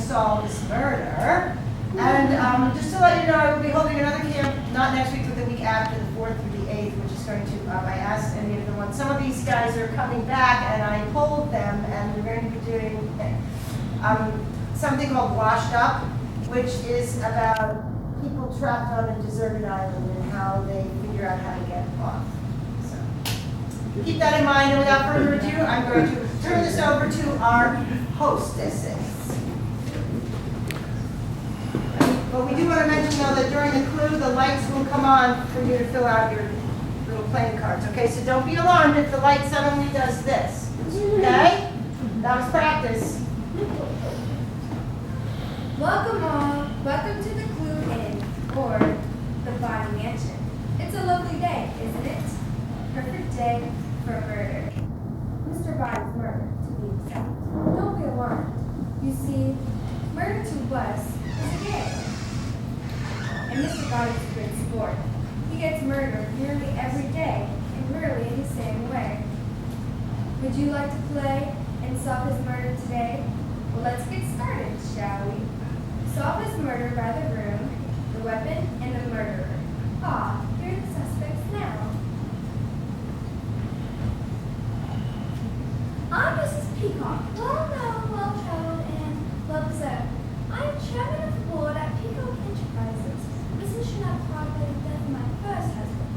solve this murder. And just to let you know, I will be holding another camp, not next week, but the week after, the 4th through the 8th, which is going to, I asked any of them, when some of these guys are coming back, and I polled them, and we're going to be doing something called Washed Up, which is about people trapped on a deserted island and how they figure out how to get off. So keep that in mind, and without further ado, I'm going to turn this over to our hostesses. But we do want to mention, though, that during the clue, the lights will come on for you to fill out your little playing cards, okay? So don't be alarmed if the light suddenly does this, okay? That was practice. Welcome all. Welcome to the Clue Inn, or the Body Mansion. It's a lovely day, isn't it? Perfect day for murder. Mr. Body's murder, to be exact. Don't be alarmed. You see, murder to us is a game. And Mr. Body's a good sport. He gets murdered nearly every day, and rarely in the same way. Would you like to play and solve his murder today? Well, let's get started, shall we? Solve his murder by the room, the weapon, and the murderer. Ah, here are the suspects now. I'm Mrs. Peacock, well-known, well-traveled, and well-preserved. I am chairman of the board at Peacock Enterprises, position I acquired by the death of my first husband.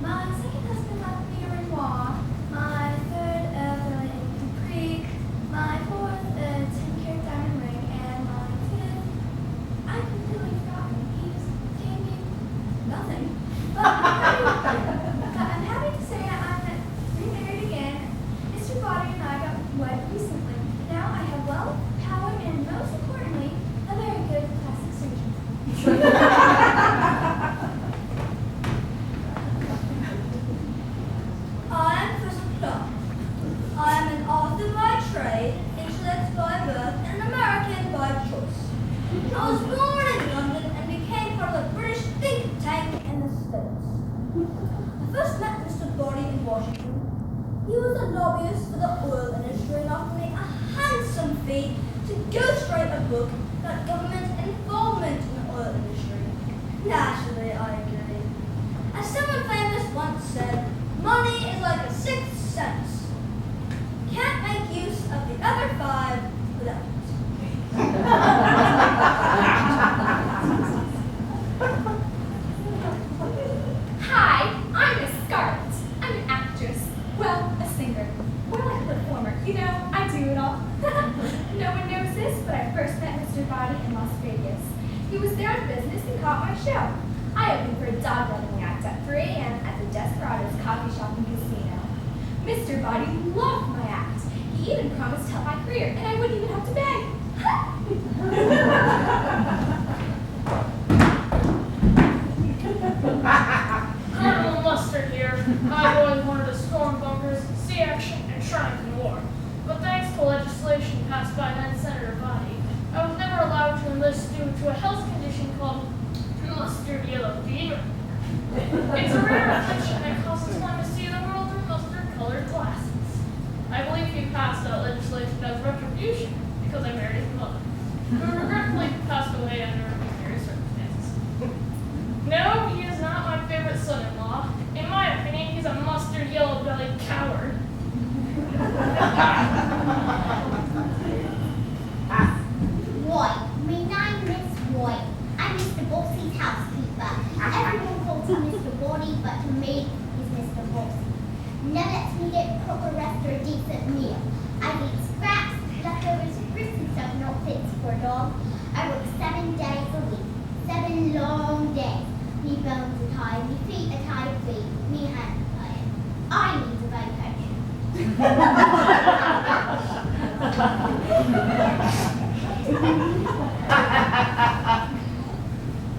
My second husband left me a Renoir, my third elderly in Creek, my fourth a 10-carat diamond ring, and my fifth, I've completely forgotten. He's gave me nothing. But I'm happy to say I'm remarried again. Mr. Body and I got wed recently. Now I have wealth, power, and most importantly, a very good plastic surgeon. I'm Crystal Clark. I am an author by trade, intellect by birth, and an American by choice. I was born in London and became part of the British think tank in the States. I first met Mr. Body in Washington. He was a lobbyist for the oil industry and offered me a handsome fee to ghostwrite a book about government involvement in the oil industry. Naturally, I agreed. As someone famous once said, money is like a sixth sense. Can't make use of the other five without it. Hi, I'm Miss Scarlett. I'm an actress. Well, a singer. More like a performer. You know, I do it all. No one knows this, but I first met Mr. Body in Las Vegas. He was there on business and caught my show. I opened for a dog-running act at 3 a.m. at the Desperados Coffee Shop and Casino. Mr. Body loved my act. He even promised to help my career, and I wouldn't even have to beg. Colonel Mustard here. I've always wanted to storm bunkers, see action, and triumph in war. But thanks to legislation passed by then Senator Body, I was never allowed to enlist due to a health condition called mustard yellow fever. It's a rare affliction that causes one to see the world through mustard-colored glasses. I believe he passed that legislation as retribution because I married his mother, who regretfully passed away under mysterious circumstances. No, he is not my favorite son-in-law. In my opinion, he's a mustard yellow-bellied coward. White. My name is White. I'm Mr. Bossy's housekeeper. Everyone calls him Mr. Body, but to me, he's Mr. Bossy. Never lets me get proper rest or a decent meal. I eat scraps, leftovers, fruits and stuff not fit for a dog. I work 7 days a week. 7 long days. Me bones are tired, me feet are tired, me hands are tired. I need a vacation.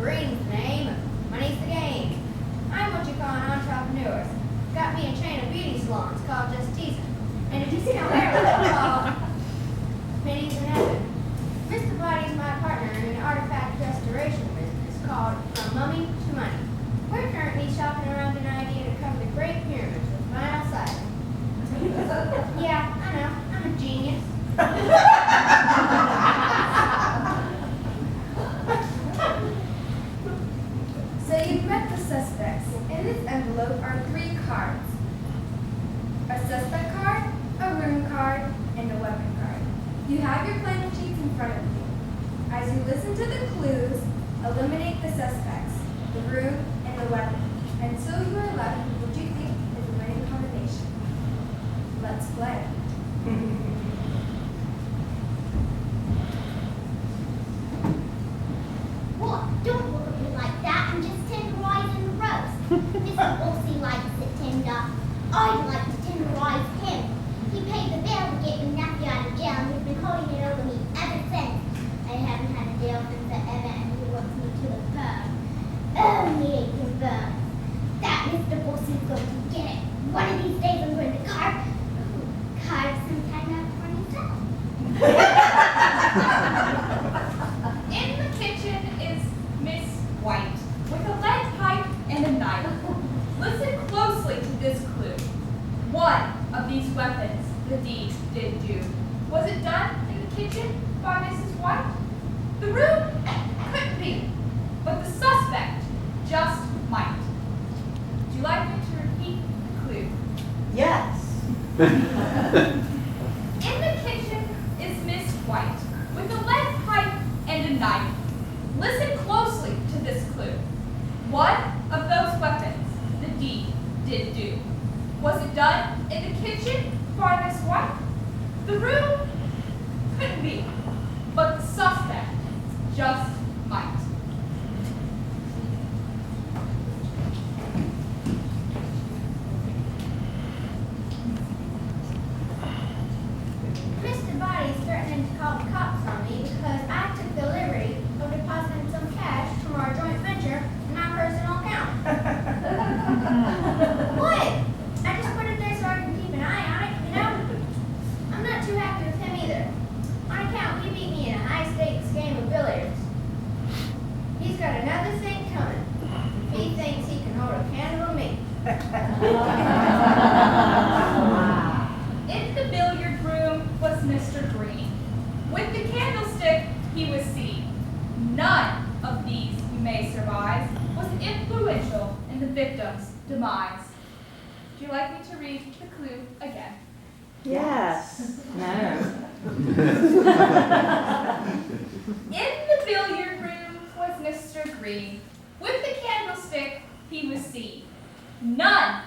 Greetings, name. Money's the game. I'm what you call an entrepreneur. Got me a chain of beauty salons called Just Teasing, and a discount haircut called Pennies in Heaven. Mr. Body's my partner in an artifact restoration business called From Mummy to Money. We're currently shopping around an idea to cover the Great Pyramids with vinyl siding. Yeah, I know. I'm a genius. You have your planning sheets in front of you. As you listen to the clues, eliminate the suspects, the room, and the weapon, until you are left with what you think is a winning combination. Let's play. What? Don't look at me like that. I'm just tenderizing the roast. Mr. Bossy likes it tender. I'd like to tenderize him. He paid the bill to get me nappy out of jail, and he's been holding it over me ever since. I haven't had a day off in forever, and he wants me to affirm. Oh, me aching burn. That Mr. Bossy's going to get it. One of these days I'm going to carve some kind of funny stuff. In the kitchen is Miss White with a lead pipe and a knife. Listen closely to this clue. One of these weapons the deed did do. Was it done in the kitchen by Mrs. White? The room couldn't be, but the suspect just might. Would you like me to repeat the clue? Yes. In the kitchen is Miss White with a lead pipe and a knife. Listen closely to this clue. One of those weapons the deed did do. Was it done in the kitchen by Miss White? The room couldn't be, but the suspect just might. Mr. Body's threatening to call the cops on me because I took the liberty of depositing some cash from our joint venture in my personal account. What? I just put it there so I can keep an eye on it, you know? I'm not too happy with him either. On account, he beat me in a high-stakes game of billiards. He's got another thing coming. He thinks he can hold a candle to me. In the billiard room was Mr. Green. With the candlestick he was seen. None of these, you may surmise, was influential in the victim's demise. Would you like me to read the clue again? Yes. No. In the billiard room was Mr. Green. With the candlestick he was seen. None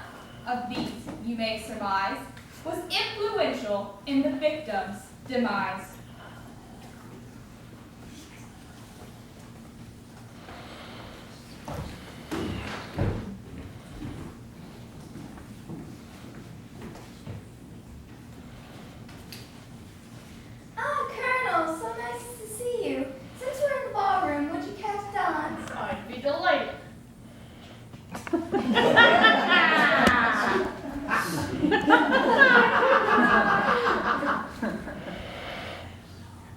of these, you may surmise, was influential in the victim's demise. Ah, Colonel, so nice to see you. Since we're in the ballroom, would you catch dance? I'd be delighted.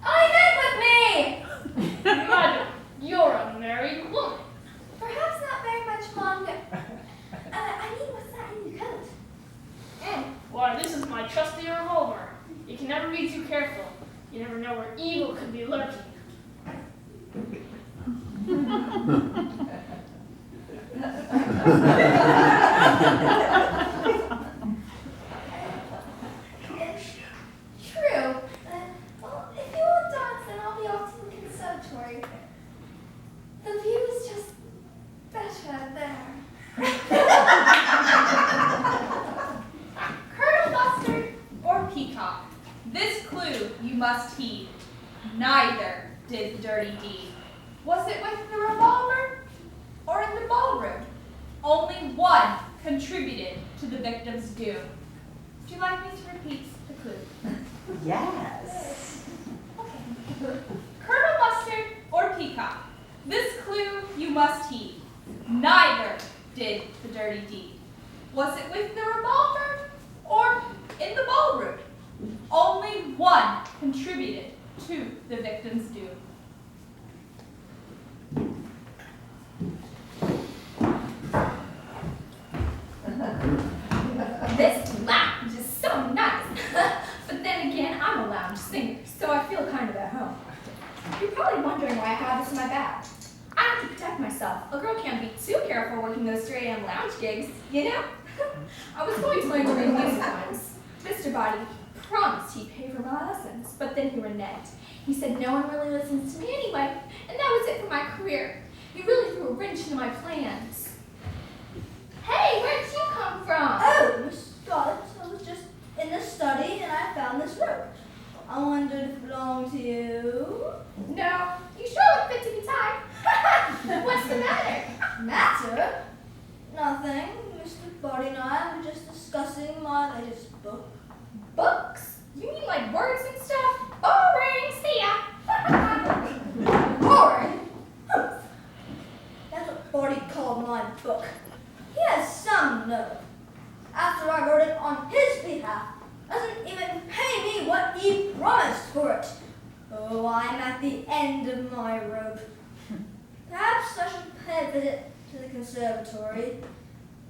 Oh, he met with me! Madam, you're a married woman. Perhaps not very much longer. I mean, what's that in your coat? Why, this is my trusty revolver. You can never be too careful. You never know where evil could be lurking. True. Well, if you want dance, then I'll be off to the conservatory. The view is just better there. Colonel Mustard or Peacock, this clue you must heed. Neither did the dirty deed. Was it with the revolver or in the ballroom? Only one contributed to the victim's doom. Would you like me to repeat the clue? Yes. Colonel Mustard or Peacock, this clue you must heed. Neither did the dirty deed. Was it with the revolver or in the ballroom? Only one contributed to the victim's doom. This lounge is so nice. But then again, I'm a lounge singer, so I feel kind of at home. You're probably wondering why I have this in my bag. I have to protect myself. A girl can't be too careful working those 3 a.m. lounge gigs, you know? I was going to learn to read music once. Mr. Body, promised he'd pay for my lessons, but then he reneged. He said no one really listens to me anyway, and that was it for my career. He really threw a wrench into my plans. Hey, where'd you come from? Oh, Miss Scott, I was just in the study and I found this rope. I wondered if it belonged to you. No, you sure look fit to be tied. What's the matter? Matter? Nothing. Mr. Boddy and I were just discussing my latest book. Books? You mean like words and stuff? Boring, see ya. Boring? Humph. That's what Boddy called my book. He has some nerve. After I wrote it on his behalf, doesn't even pay me what he promised for it. Oh, I'm at the end of my rope. Perhaps I should pay a visit to the conservatory.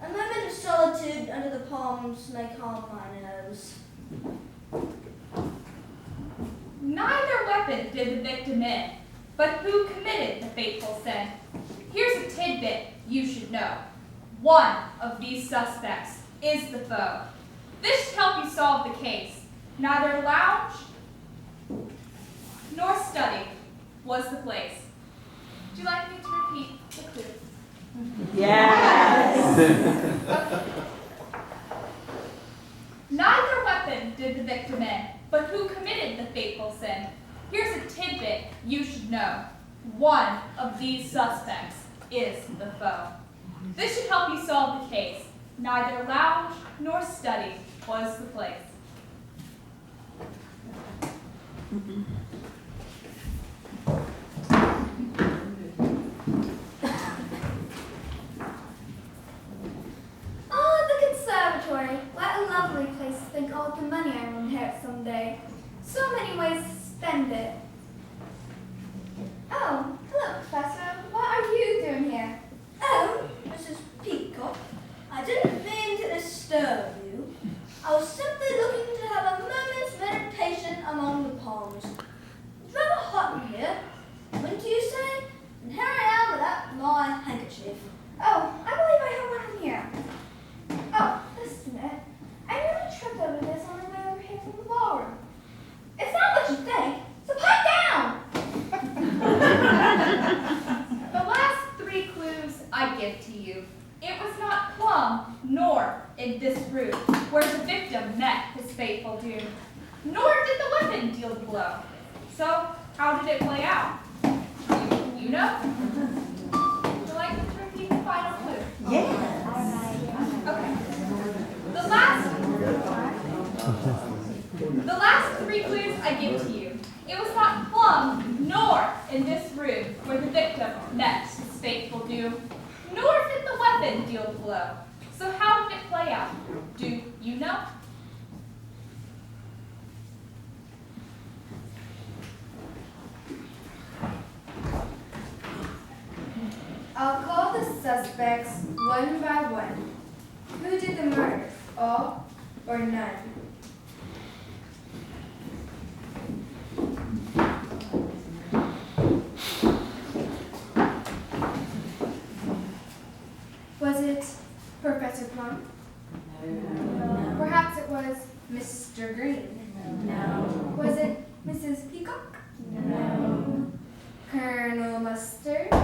A moment of solitude under the palms may calm my nerves. Neither weapon did the victim in, but who committed the fateful sin? Here's a tidbit you should know. One of these suspects is the foe. This should help you solve the case. Neither lounge nor study was the place. Would you like me to repeat the clue? Yes. Okay. Neither weapon did the victim in, but who committed the fateful sin? Here's a tidbit you should know. One of these suspects is the foe. This should help you solve the case. Neither lounge nor study was the place. Oh, the conservatory. What a lovely place to think all the money I will inherit someday. So many ways to spend it. Oh, hello, Professor. What are you doing here? Oh, Mrs. Peacock. I didn't mean to disturb you. I was simply looking to have a moment's meditation among the palms. It's rather hot in here. Wouldn't you say? And here I am without my handkerchief. Oh, I believe I have one in here. Oh, just a minute. I nearly tripped over this on the way over here from the ballroom. It's not what you think, so pipe down! The last three clues I give to you. It was not plumb nor in this room where the victim met his fateful doom, nor did the weapon deal the blow. So how did it play out? You know? Would you like me to repeat the final clue? Yes. Okay. The last three clues I give to you. It was not plumb nor in this room where the victim met his fateful doom, nor did the weapon deal the blow. So how did it play out? Do you know? I'll call the suspects one by one. Who did the murder? All or none? Was it Professor Plum? No. Perhaps it was Mr. Green? No. Was it Mrs. Peacock? No. Colonel Mustard? No.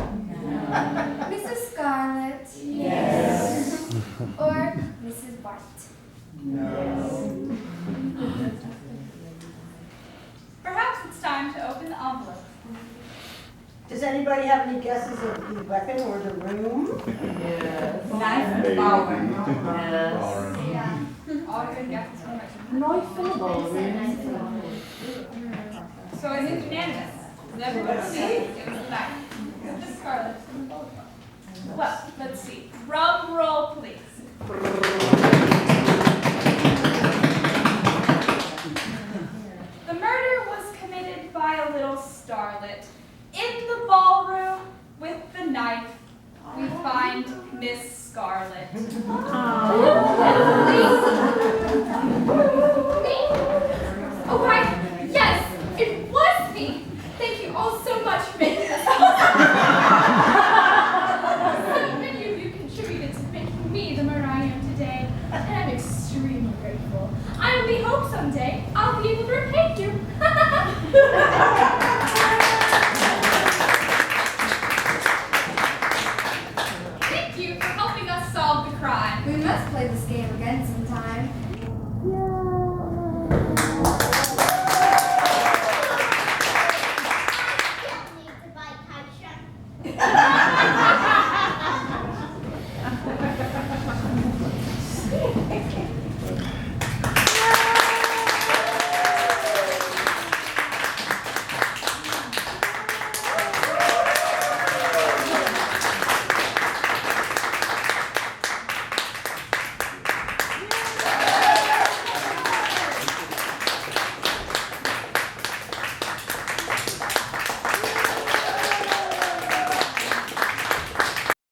Mrs. Scarlet? Yes. Or Mrs. White? No. Perhaps it's time to open the envelope. Does anybody have any guesses of the weapon or the room? Maybe. All good guesses from Richard. Knife in the ballroom. So is it unanimous? Does everyone see? It was a knife. Mrs. Scarlet. Well, let's see. Drum roll, please. The murder was committed by a little starlet. In the ballroom with the knife, we find Miss Scarlet. Me? Oh, why, yes, it was me. Thank you all so much for making this So many of you contributed to making me the murderer I am today, and I'm extremely grateful. I only hope so someday I'll be able to repay you.